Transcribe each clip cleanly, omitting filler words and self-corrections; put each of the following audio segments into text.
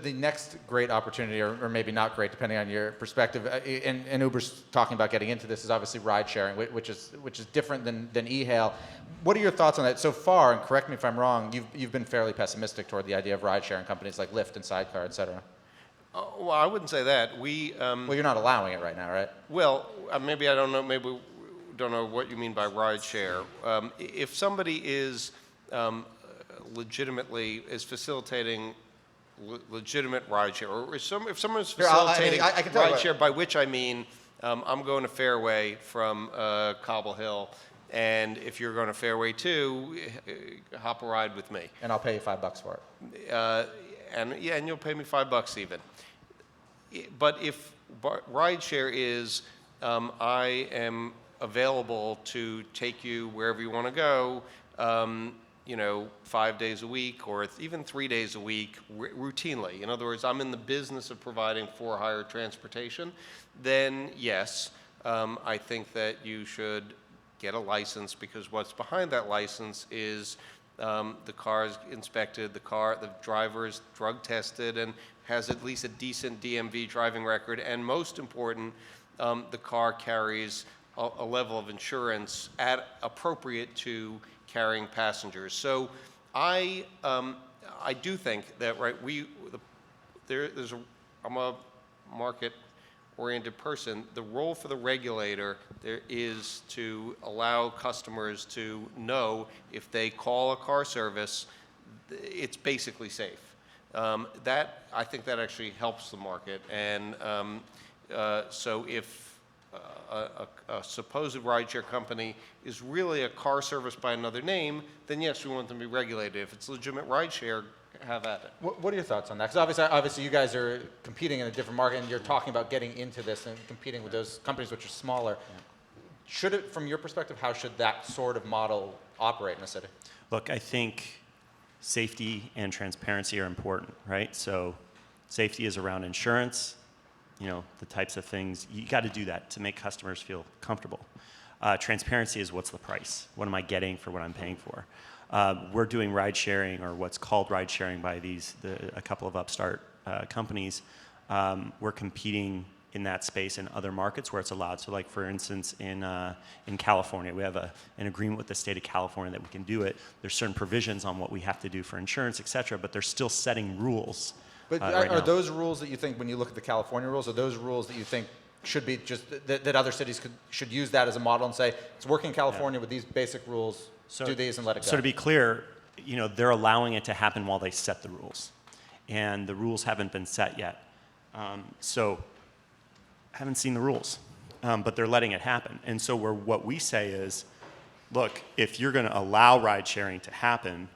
The next great opportunity, or maybe not great, depending on your perspective, and Uber's talking about getting into this, is obviously ride sharing, which is different than e-hail. What are your thoughts on that so far? And correct me if I'm wrong. You've been fairly pessimistic toward the idea of ride sharing companies like Lyft and Sidecar, et cetera. Well, I wouldn't say that. Well, you're not allowing it right now, right? Well, maybe I don't know. Maybe don't know what you mean by ride share. If somebody is legitimately facilitating legitimate ride share, or if someone is facilitating ride share, by which I mean I'm going to Fairway from Cobble Hill, and if you're going to Fairway too, hop a ride with me. And I'll pay you $5 for it. And you'll pay me $5 even. But if ride share is I am available to take you wherever you want to go, 5 days a week or even 3 days a week routinely. In other words, I'm in the business of providing for-hire transportation, then yes, I think that you should get a license, because what's behind that license is the car is inspected, the driver is drug tested and has at least a decent DMV driving record, and most important, the car carries a level of insurance appropriate to carrying passengers. So I do think that I'm a market-oriented person. The role for the regulator there is to allow customers to know if they call a car service, it's basically safe. I think that actually helps the market, and so if a supposed rideshare company is really a car service by another name, then yes, we want them to be regulated. If it's legitimate rideshare, have at it. What are your thoughts on that? Because obviously you guys are competing in a different market, and you're talking about getting into this and competing with those companies which are smaller. Yeah. Should it, from your perspective, how should that sort of model operate in a city? Look, I think safety and transparency are important, right? So safety is around insurance, the types of things. You got to do that to make customers feel comfortable. Transparency is what's the price? What am I getting for what I'm paying for? We're doing ride sharing, or what's called ride sharing by a couple of upstart companies. We're competing in that space in other markets where it's allowed. So like, for instance, in California, we have an agreement with the state of California that we can do it. There's certain provisions on what we have to do for insurance, et cetera, but they're still setting rules. But are those rules that you think, when you look at the California rules, are those rules that you think should be just, that other cities should use that as a model and say, it's working in California with these basic rules, do these and let it go? So to be clear, they're allowing it to happen while they set the rules. And the rules haven't been set yet. So haven't seen the rules, but they're letting it happen. And so what we say is, look, if you're going to allow ride sharing to happen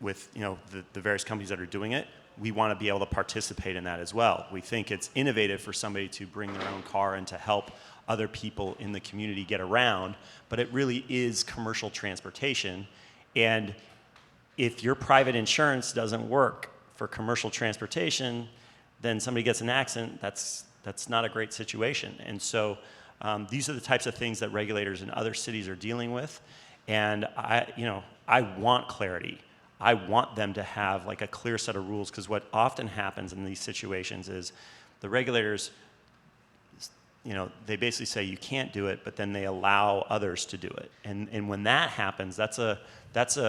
with the various companies that are doing it, we want to be able to participate in that as well. We think it's innovative for somebody to bring their own car and to help other people in the community get around, but it really is commercial transportation. And if your private insurance doesn't work for commercial transportation, then somebody gets an accident, that's not a great situation. And so these are the types of things that regulators in other cities are dealing with. And I want clarity. I want them to have like a clear set of rules, because what often happens in these situations is the regulators, they basically say you can't do it, but then they allow others to do it. And when that happens, that's a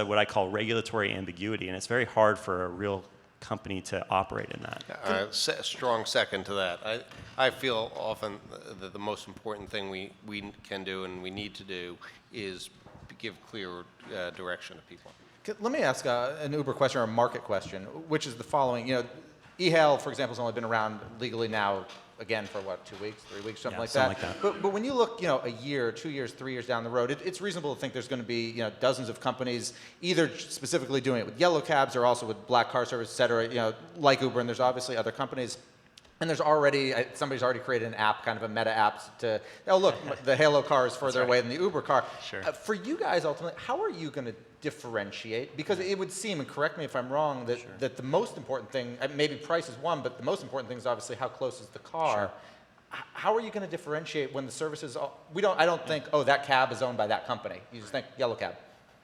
what I call regulatory ambiguity, and it's very hard for a real company to operate in that. Strong second to that. I feel often that the most important thing we can do and we need to do is give clear direction to people. Let me ask an Uber question or a market question, which is the following. E-hail, for example, has only been around legally now, again, for what, 2 weeks, 3 weeks, something like that. But when you look, a year, 2 years, 3 years down the road, it's reasonable to think there's going to be, dozens of companies either specifically doing it with yellow cabs or also with black car service, et cetera, like Uber, and there's obviously other companies. And there's already, somebody's already created an app, kind of a meta app to, look, the Halo car is further away than the Uber car. Sure. For you guys, ultimately, how are you going to differentiate? Because it would seem, and correct me if I'm wrong, that the most important thing, maybe price is one, but the most important thing is obviously how close is the car. Sure. How are you going to differentiate when the services, I don't think, that cab is owned by that company. You just think yellow cab.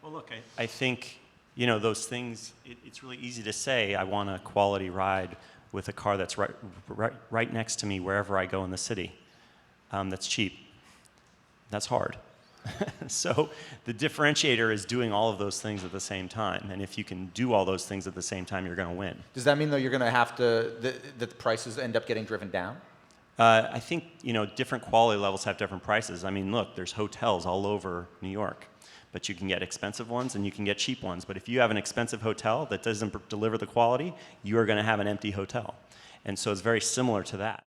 Well, look, I think You know, those things, it's really easy to say, I want a quality ride with a car that's right next to me wherever I go in the city, that's cheap. That's hard. So the differentiator is doing all of those things at the same time. And if you can do all those things at the same time, you're going to win. Does that mean, though, you're going to have to, that the prices end up getting driven down? I think, you know, different quality levels have different prices. I mean, look, there's hotels all over New York, but you can get expensive ones and you can get cheap ones. But if you have an expensive hotel that doesn't deliver the quality, you are going to have an empty hotel. And so it's very similar to that.